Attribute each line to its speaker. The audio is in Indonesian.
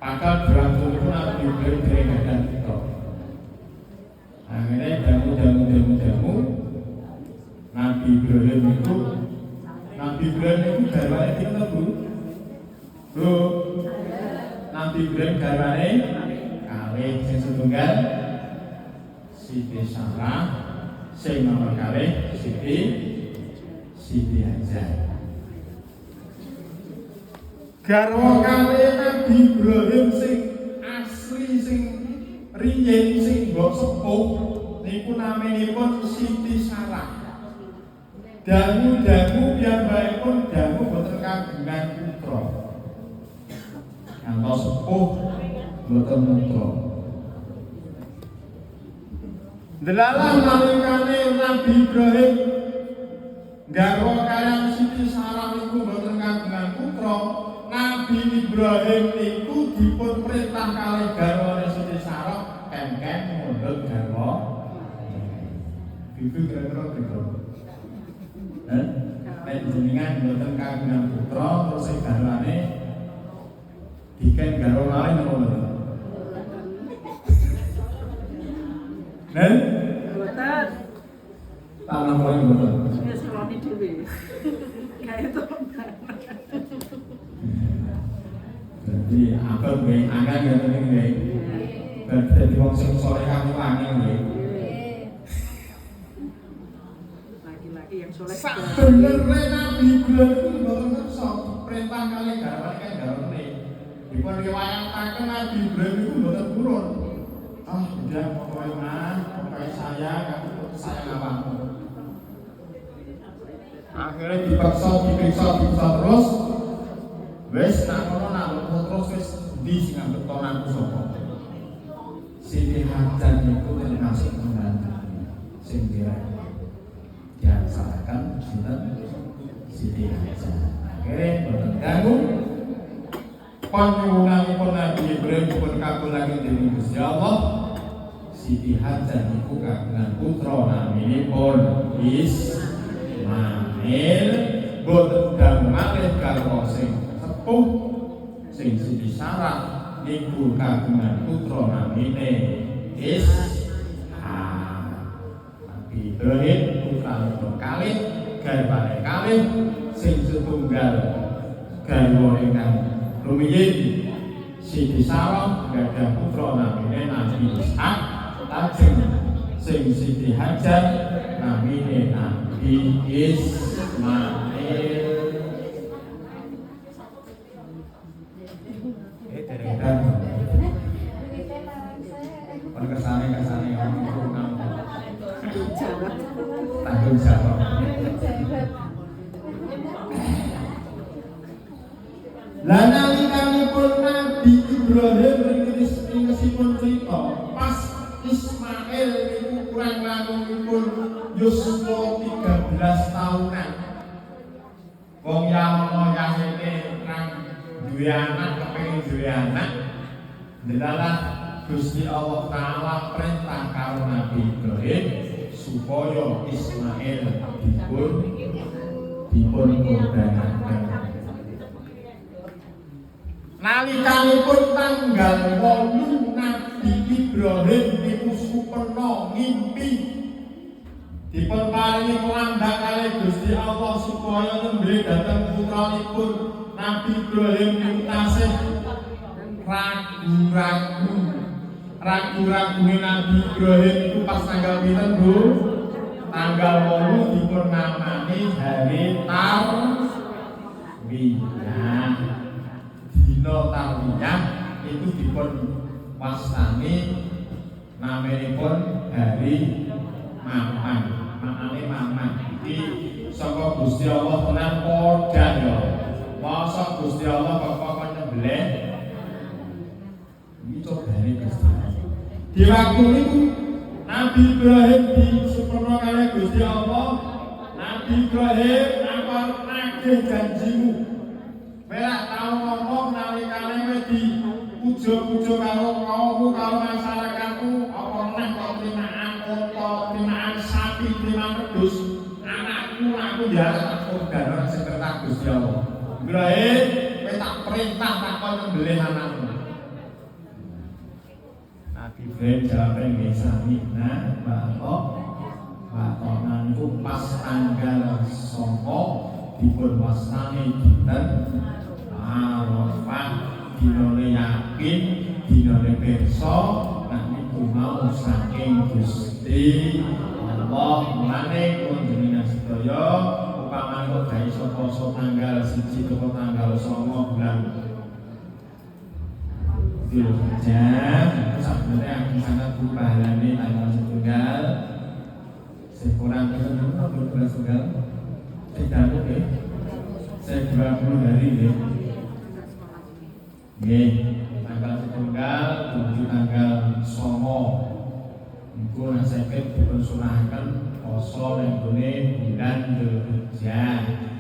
Speaker 1: Padahal berangkat itu Nabi Ibrahim dari Gadah Putra. Akhirnya jamu Nabi Ibrahim itu garwane pinten Bu? Bu. Nabi Ibrahim garwane kalih sing setunggal Siti Sarah, sing nomor kalih Siti Hajar. Garwa kalih Nabi Ibrahim sing asli sing riyen sing mbok sepuh niku naminipun Siti Sarah. Dangu piyambakipun dangu boten kagungan putra. Ngantos sepuh boten putra. Delalah nalikane Nabi Ibrahim garwa kaliyan Siti Sarah niku boten kagungan putra. Nabi Ibrahim niku dipun perintah kalih garwane Siti Sarah ken-ken mundhut garwa. Itu kira-kira begitu. Nek jenengan boten kagungan putra terus sing garwane diken garwa lain apa mboten? Nen?
Speaker 2: Boten.
Speaker 1: Tanah paling boten.
Speaker 2: Wis ngeloni dhewe. Kayak itu.
Speaker 1: Jadi abang nggih angkat ngene nggih. Dadi wong sing soleh kamu angin nggih.
Speaker 2: Laki-laki yang soleh.
Speaker 1: Sabenere Nabi Ibrahim itu mboten kersa perintah kali garwane kan garwane. Dipun riwayataken Nabi Ibrahim itu mboten purun. Udah pokoknya saya kamu sayang awakmu. Akhirnya dipiksa terus. Wes nak ngono nak terus wis ndi sing ambek tonanku sapa? Siti Hajar niku termasuk pembantu sing diaksanakan sinten Siti Hajar. Akhirnya boten ganggu panyuwunanipun Nabi Ibrahim pun kabulaken dening Gusti Allah. Siti Hajar niku kagungan putra naminipun Ismail. Boten ganggu malih garwa sing sepuh sing Siti Sarah niku kagungan putra namine Ishak. Nabi Ibrahim putra kalih garwane kalih sing setunggal garwa ingkang rumiyin Siti Sarah gadah putra namine Nabi Ishak. Lajeng sing Siti Hajar namine Nabi Ismail. Kersane ngomong tanggung jawab. Lah nalikanipun Nabi Ibrahim ringkesipun cerita pas Ismail niku kurang langunipun yuswa 13 tahunan. Wong yahene nang duwe anak kepengin duwe anak. Delalah Gusti Allah Ta'ala perintah karo Nabi Ibrahim supaya Ismail dipun kordanaken. Nalikanipun tanggal 8 Nabi Ibrahim niku supena ngimpi dipun paringi kelandak kalih Gusti Allah supaya nembe dhateng putranipun Nabi Ibrahim niku tasih ragu-ragune Nabi Ibrahim itu pas tanggal pinten Bu? Tanggal 8 dipun namani hari Tarwiyah. Dina Tarwiyah itu dipun wastani naminipun hari Mamang. Maknane Mamang iki saka Gusti Allah tenan padha ya. Masa Gusti Allah kok nyembelih cobane Gusti Allah. Di waktu itu Nabi Ibrahim disempurna kalih Gusti Allah. Nabi Ibrahim apa nagih janjimu. Melak tau ngomong nalikane wis dipuja-puja karo kaummu karo masyarakatmu apa neh kok trimaan unta, trimaan sapi, trimaan wedhus. Anakku aku ya organ sekretar Gusti Allah. Ibrahim kowe tak perintah tak kon nyembelih anakmu. Kifren jawaban nggih sami. Nah, Batonan itu pas tanggal 9 dipun wastani dinten Arafah, dinane yakin, dinane pirsa, nek niku mau saking Gusti Allah. Mulane kunjungan sedaya upamane kok gawe poso tanggal 1 ke tanggal 9 bulan Dzulhijjah, sebenarnya akan sangat berpahalane tanggal 1 sekurang bulan tunggal tidak boleh saya 20 hari deh tanggal setunggal tujuh tanggal 9 itu nasibnya dipersunahkan poso yang bulan Dzulhijjah.